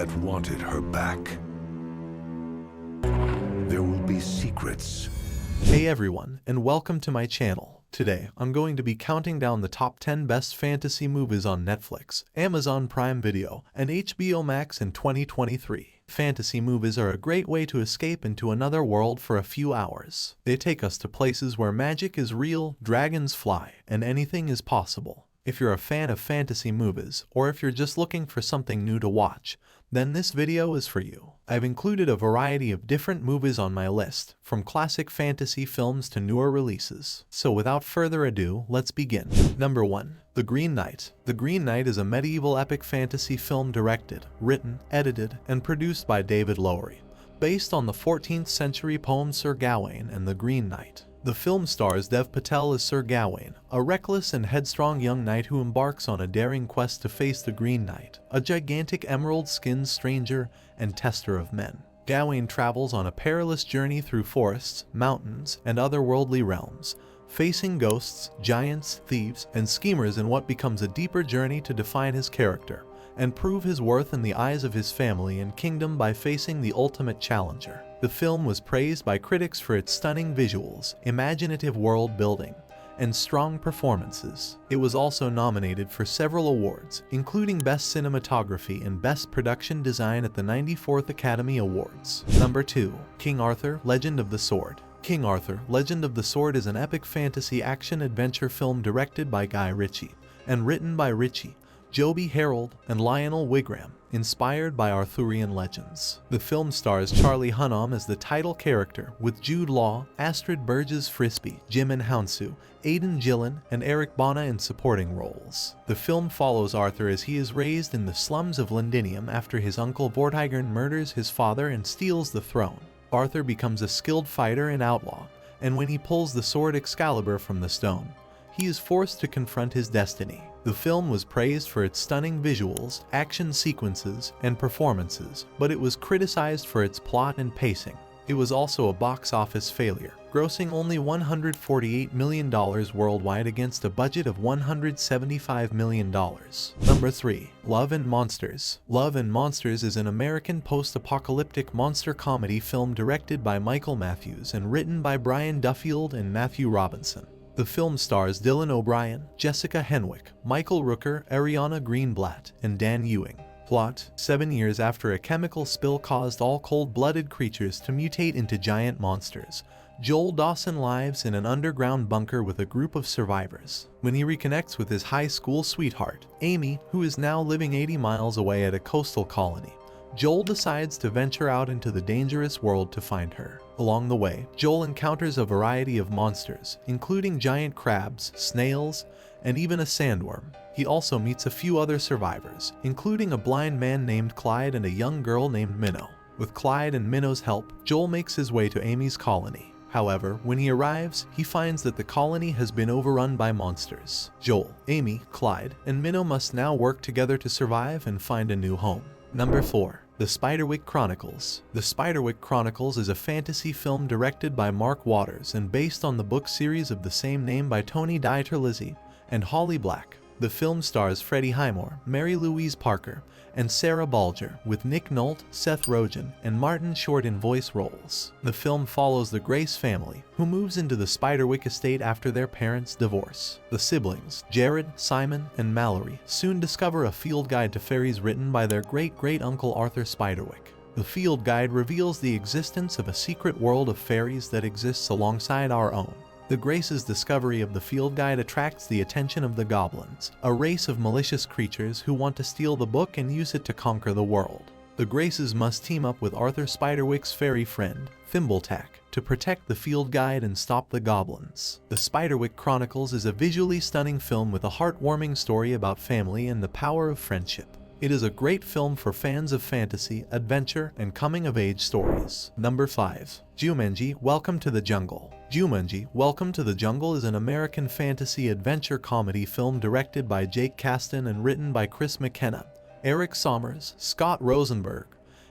have wanted her back. There will be secrets. Hey everyone, and welcome to my channel. Today, I'm going to be counting down the top 10 best fantasy movies on Netflix, Amazon Prime Video, and HBO Max in 2023. Fantasy movies are a great way to escape into another world for a few hours. They take us to places where magic is real, dragons fly, and anything is possible. If you're a fan of fantasy movies, or if you're just looking for something new to watch, then this video is for you. I've included a variety of different movies on my list, from classic fantasy films to newer releases. So without further ado, let's begin. Number 1. The Green Knight. The Green Knight is a medieval epic fantasy film directed, written, edited, and produced by David Lowery, based on the 14th century poem Sir Gawain and the Green Knight. The film stars Dev Patel as Sir Gawain, a reckless and headstrong young knight who embarks on a daring quest to face the Green Knight, a gigantic emerald-skinned stranger and tester of men. Gawain travels on a perilous journey through forests, mountains, and otherworldly realms, facing ghosts, giants, thieves, and schemers in what becomes a deeper journey to define his character and prove his worth in the eyes of his family and kingdom by facing the ultimate challenger. The film was praised by critics for its stunning visuals, imaginative world building, and strong performances. It was also nominated for several awards, including Best Cinematography and Best Production Design at the 94th Academy Awards. Number 2. King Arthur, Legend of the Sword. King Arthur, Legend of the Sword is an epic fantasy action-adventure film directed by Guy Ritchie and written by Ritchie, Joby Harold, and Lionel Wigram, inspired by Arthurian legends. The film stars Charlie Hunnam as the title character, with Jude Law, Astrid Burgess-Frisbee, Jim Hounsou, Aidan Gillen, and Eric Bana in supporting roles. The film follows Arthur as he is raised in the slums of Londinium after his uncle Vortigern murders his father and steals the throne. Arthur becomes a skilled fighter and outlaw, and when he pulls the sword Excalibur from the stone, he is forced to confront his destiny. The film was praised for its stunning visuals, action sequences, and performances, but it was criticized for its plot and pacing. It was also a box office failure, grossing only $148 million worldwide against a budget of $175 million. Number 3. Love and Monsters. Love and Monsters is an American post-apocalyptic monster comedy film directed by Michael Matthews and written by Brian Duffield and Matthew Robinson. The film stars Dylan O'Brien, Jessica Henwick, Michael Rooker, Ariana Greenblatt, and Dan Ewing. Plot: 7 years after a chemical spill caused all cold-blooded creatures to mutate into giant monsters, Joel Dawson lives in an underground bunker with a group of survivors. When he reconnects with his high school sweetheart, Amy, who is now living 80 miles away at a coastal colony, Joel decides to venture out into the dangerous world to find her. Along the way, Joel encounters a variety of monsters, including giant crabs, snails, and even a sandworm. He also meets a few other survivors, including a blind man named Clyde and a young girl named Minnow. With Clyde and Minnow's help, Joel makes his way to Amy's colony. However, when he arrives, he finds that the colony has been overrun by monsters. Joel, Amy, Clyde, and Minnow must now work together to survive and find a new home. Number 4. The Spiderwick Chronicles. The Spiderwick Chronicles is a fantasy film directed by Mark Waters and based on the book series of the same name by Tony Dieterlizzi and Holly Black. The film stars Freddie Highmore, Mary Louise Parker, and Sarah Balger, with Nick Nolte, Seth Rogen, and Martin Short in voice roles. The film follows the Grace family, who moves into the Spiderwick estate after their parents' divorce. The siblings, Jared, Simon, and Mallory, soon discover a field guide to fairies written by their great-great-uncle Arthur Spiderwick. The field guide reveals the existence of a secret world of fairies that exists alongside our own. The Grace's discovery of the field guide attracts the attention of the goblins, a race of malicious creatures who want to steal the book and use it to conquer the world. The Graces must team up with Arthur Spiderwick's fairy friend, Thimbletack, to protect the field guide and stop the goblins. The Spiderwick Chronicles is a visually stunning film with a heartwarming story about family and the power of friendship. It is a great film for fans of fantasy, adventure, and coming-of-age stories. Number 5. Jumanji: Welcome to the Jungle. Jumanji: Welcome to the Jungle is an American fantasy adventure comedy film directed by Jake Kasdan and written by Chris McKenna, Eric Sommers, Scott Rosenberg,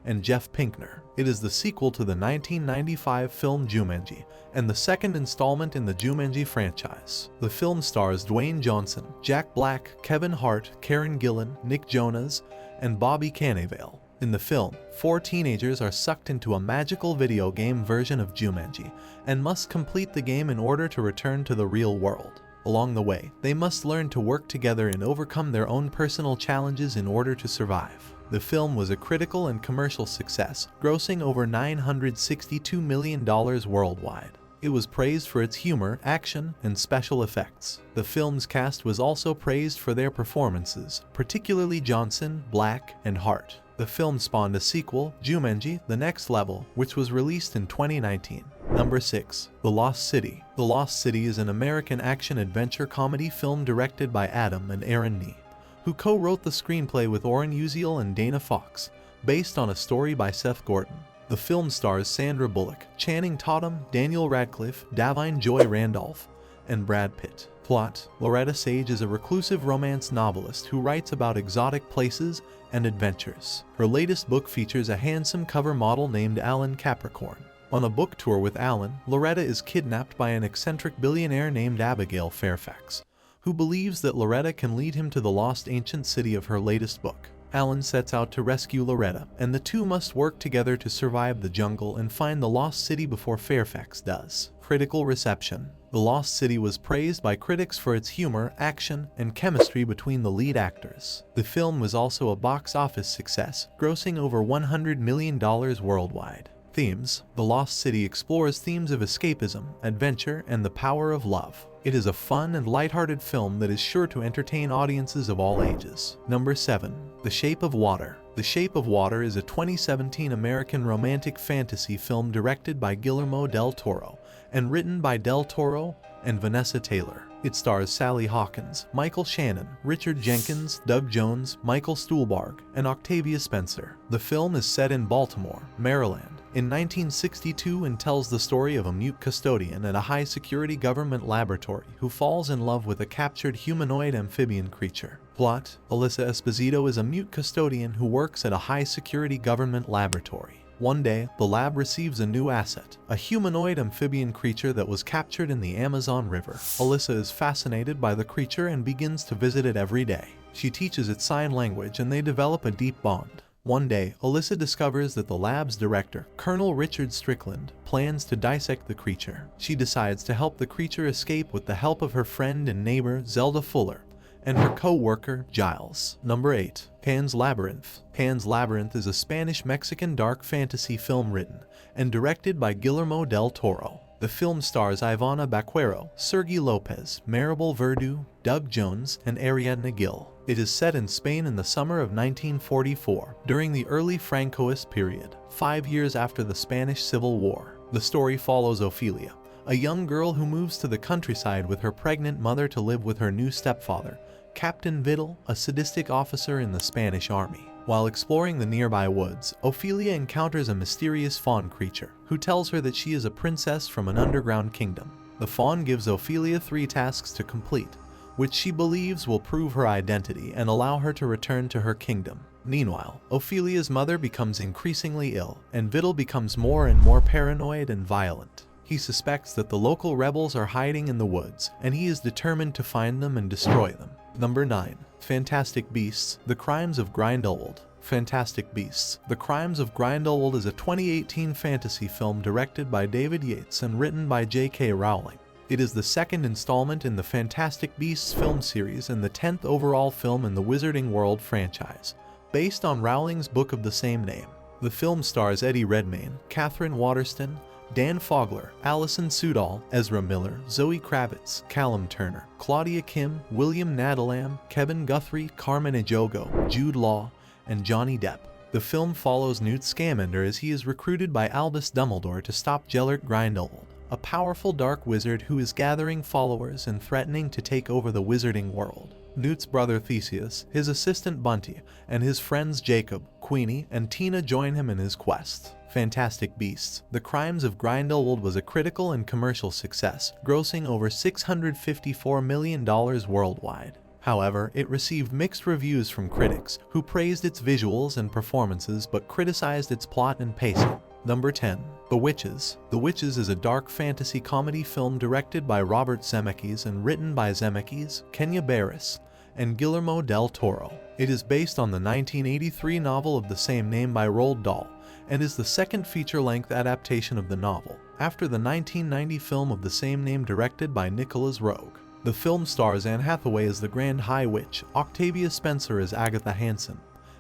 and Jeff Pinkner. It is the sequel to the 1995 film Jumanji, and the second installment in the Jumanji franchise. The film stars Dwayne Johnson, Jack Black, Kevin Hart, Karen Gillan, Nick Jonas, and Bobby Cannavale. In the film, 4 teenagers are sucked into a magical video game version of Jumanji and must complete the game in order to return to the real world. Along the way, they must learn to work together and overcome their own personal challenges in order to survive. The film was a critical and commercial success, grossing over $962 million worldwide. It was praised for its humor, action, and special effects. The film's cast was also praised for their performances, particularly Johnson, Black, and Hart. The film spawned a sequel, Jumanji: The Next Level, which was released in 2019. Number 6. The Lost City. The Lost City is an American action-adventure comedy film directed by Adam and Aaron Nee, who co-wrote the screenplay with Oren Uziel and Dana Fox, based on a story by Seth Gordon. The film stars Sandra Bullock, Channing Tatum, Daniel Radcliffe, Davine Joy Randolph, and Brad Pitt. Plot: Loretta Sage is a reclusive romance novelist who writes about exotic places and adventures. Her latest book features a handsome cover model named Alan Capricorn. On a book tour with Alan, Loretta is kidnapped by an eccentric billionaire named Abigail Fairfax, who believes that Loretta can lead him to the lost ancient city of her latest book. Alan sets out to rescue Loretta, and the two must work together to survive the jungle and find the lost city before Fairfax does. Critical reception. The Lost City was praised by critics for its humor, action, and chemistry between the lead actors. The film was also a box office success, grossing over $100 million worldwide. Themes. The Lost City explores themes of escapism, adventure, and the power of love. It is a fun and lighthearted film that is sure to entertain audiences of all ages. Number 7. The Shape of Water. The Shape of Water is a 2017 American romantic fantasy film directed by Guillermo del Toro and written by Del Toro and Vanessa Taylor. It stars Sally Hawkins, Michael Shannon, Richard Jenkins, Doug Jones, Michael Stuhlbarg, and Octavia Spencer. The film is set in Baltimore, Maryland, in 1962 and tells the story of a mute custodian at a high-security government laboratory who falls in love with a captured humanoid amphibian creature. Plot: Alyssa Esposito is a mute custodian who works at a high-security government laboratory. One day, the lab receives a new asset, a humanoid amphibian creature that was captured in the Amazon River. Alyssa is fascinated by the creature and begins to visit it every day. She teaches it sign language and they develop a deep bond. One day, Alyssa discovers that the lab's director, Colonel Richard Strickland, plans to dissect the creature. She decides to help the creature escape with the help of her friend and neighbor, Zelda Fuller, and her co-worker, Giles. Number 8. Pan's Labyrinth. Pan's Labyrinth is a Spanish-Mexican dark fantasy film written and directed by Guillermo del Toro. The film stars Ivana Baquero, Sergi Lopez, Maribel Verdú, Doug Jones, and Ariadna Gil. It is set in Spain in the summer of 1944, during the early Francoist period, 5 years after the Spanish Civil War. The story follows Ophelia, a young girl who moves to the countryside with her pregnant mother to live with her new stepfather, Captain Vidal, a sadistic officer in the Spanish army. While exploring the nearby woods, Ophelia encounters a mysterious fawn creature, who tells her that she is a princess from an underground kingdom. The fawn gives Ophelia 3 tasks to complete, which she believes will prove her identity and allow her to return to her kingdom. Meanwhile, Ophelia's mother becomes increasingly ill, and Vidal becomes more and more paranoid and violent. He suspects that the local rebels are hiding in the woods, and he is determined to find them and destroy them. Number 9. Fantastic Beasts: The Crimes of Grindelwald. Fantastic Beasts: The Crimes of Grindelwald is a 2018 fantasy film directed by David Yates and written by J.K. Rowling. It is the second installment in the Fantastic Beasts film series and the 10th overall film in the Wizarding World franchise, based on Rowling's book of the same name. The film stars Eddie Redmayne, Catherine Waterston, Dan Fogler, Alison Sudol, Ezra Miller, Zoe Kravitz, Callum Turner, Claudia Kim, William Nadalam, Kevin Guthrie, Carmen Ejogo, Jude Law, and Johnny Depp. The film follows Newt Scamander as he is recruited by Albus Dumbledore to stop Gellert Grindelwald, a powerful dark wizard who is gathering followers and threatening to take over the wizarding world. Newt's brother Theseus, his assistant Bunty, and his friends Jacob, Queenie, and Tina join him in his quest. Fantastic Beasts: The Crimes of Grindelwald was a critical and commercial success, grossing over $654 million worldwide. However, it received mixed reviews from critics, who praised its visuals and performances but criticized its plot and pacing. Number 10. The Witches. The Witches is a dark fantasy comedy film directed by Robert Zemeckis and written by Zemeckis, Kenya Barris, and Guillermo del Toro. It is based on the 1983 novel of the same name by Roald Dahl, and is the second feature-length adaptation of the novel, after the 1990 film of the same name directed by Nicholas Roeg. The film stars Anne Hathaway as the Grand High Witch, Octavia Spencer as Agatha Hansen,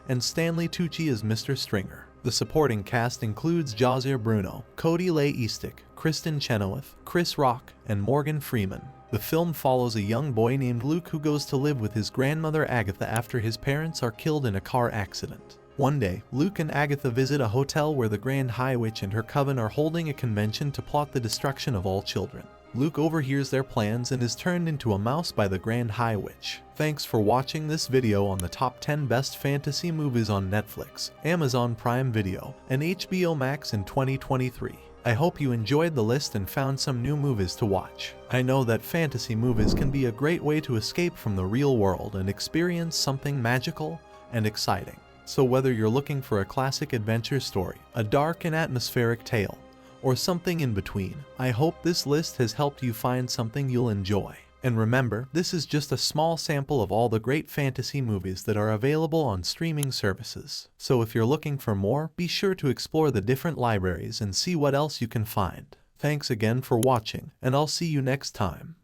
and Stanley Tucci as Mr. Stringer. The supporting cast includes Josier Bruno, Cody Leigh Eastick, Kristen Chenoweth, Chris Rock, and Morgan Freeman. The film follows a young boy named Luke who goes to live with his grandmother Agatha after his parents are killed in a car accident. One day, Luke and Agatha visit a hotel where the Grand High Witch and her coven are holding a convention to plot the destruction of all children. Luke overhears their plans and is turned into a mouse by the Grand High Witch. Thanks for watching this video on the top 10 best fantasy movies on Netflix, Amazon Prime Video, and HBO Max in 2023. I hope you enjoyed the list and found some new movies to watch. I know that fantasy movies can be a great way to escape from the real world and experience something magical and exciting. So whether you're looking for a classic adventure story, a dark and atmospheric tale, or something in between, I hope this list has helped you find something you'll enjoy. And remember, this is just a small sample of all the great fantasy movies that are available on streaming services. So if you're looking for more, be sure to explore the different libraries and see what else you can find. Thanks again for watching, and I'll see you next time.